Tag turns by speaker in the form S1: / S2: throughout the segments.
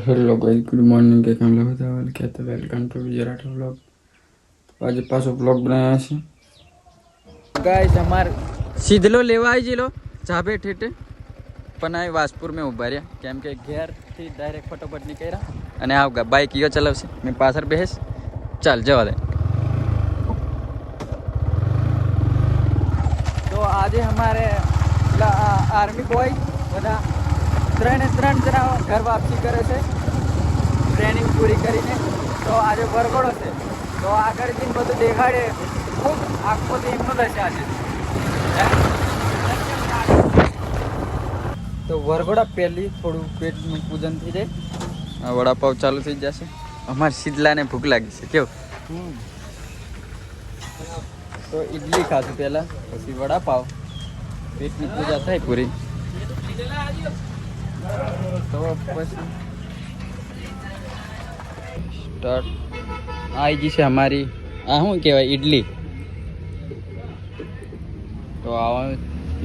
S1: Hello guys, good morning કે કેમ બધા વેલકમ તો વેલકમ ટુ ગુજરાત વ્લોગ। આજે પાછો વ્લોગ બનાવ્યા છે ગાઈસ। અમાર સીધલો લેવા આવી જેલો જાબે ઠેઠે પણ આ વાસપુર મેં ઉભા રહ્યા કેમ કે ઘેરથી ડાયરેક્ટ ફટોફટ નીકળ્યા અને આ બાઇક યો ચલાવશે મેં પાછળ બેસ ચાલ જવા દે। તો આજે અમારે આર્મી બોય બધા ત્રણ જણા ઘર વાપસી કરે છે ટ્રેનિંગ પૂરી કરીને। તો આજે વરઘોડો છે તો આગળ જઈને બધું દેખાડે ખૂબ આખો એમનું લેશે આજે। તો વરઘોડા પહેલી થોડું પેટનું પૂજન થઈ જાય, વડાપાવ ચાલુ થઈ જશે। અમારે શીતલાને ભૂખ લાગી છે કેવું, તો ઇડલી ખાધું પહેલાં પછી વડાપાવ, પેટની પૂજા થાય પૂરી તો પછી સ્ટાર્ટ આવી ગઈ છે અમારી આ શું કહેવાય ઇડલી। તો આવા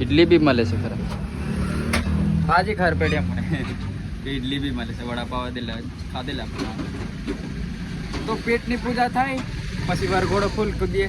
S1: ઇડલી બી મળે છે ખરા આજે ખર પડે મને કે ઇડલી બી મળે છે, વડાપાવ ખાધેલા તો પેટની પૂજા થાય પછી વરઘોડો ફૂલ કૂદીએ।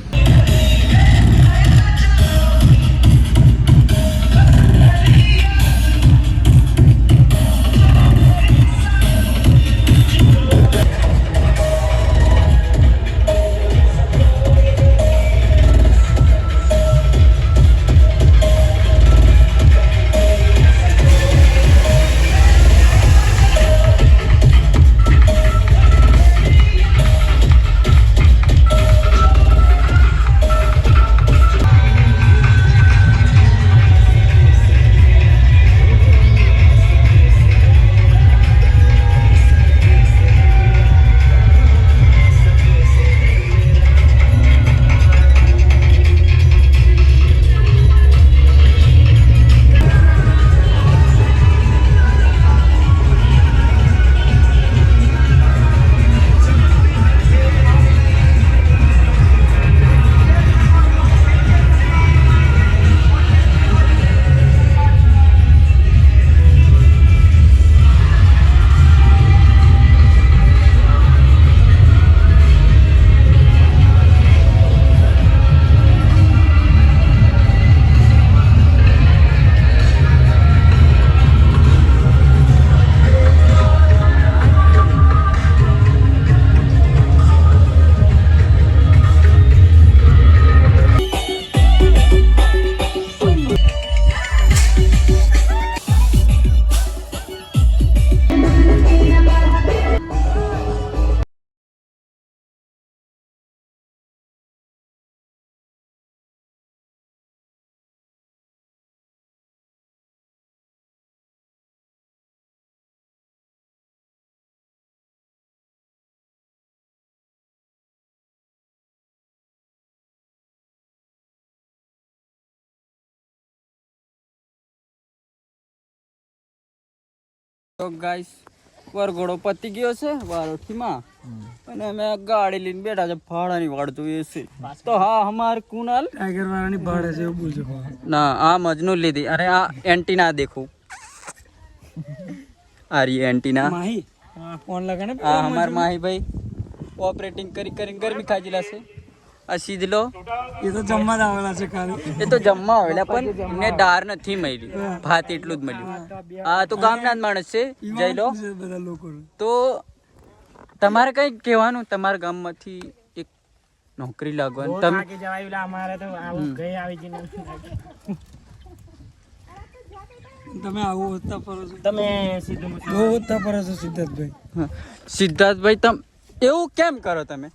S1: તો ગાઈસ વરઘોડો પતી ગયો છે વારોઠીમાં અને અમે ગાડી લઈને બેઠા છે ફાળાની વાળતું એ છે। તો હા હમાર કુનાલ ટાઈગર વાળાની ભાડે છે એવું બોલજો ના આ મજનુ લીધી અરે આ એન્ટીના દેખો આ રી એન્ટીના માહી ફોન લગાને આ હમાર માહી ભાઈ ઓપરેટિંગ કરીને ગરમી ખાજીલા છે। આ સીધલો એ તો જમવા આવેલા છે ખાલી, એ તો જમવા આવેલા પણ એમને દાર નથી મળી, ભાત એટલું જ મળ્યું। આ તો ગામના જ માણસ છે જઈ લો બધા લોકો। તો તમારે કઈ કહેવાનું તમારા ગામમાંથી એક નોકરી લાગવાની તમે તમે આવું હોતા ફરો છો, તમે સીધું હોતા ફરો છો સિદ્ધાર્થભાઈ। સિદ્ધાર્થભાઈ તમે એવું કેમ કરો તમે?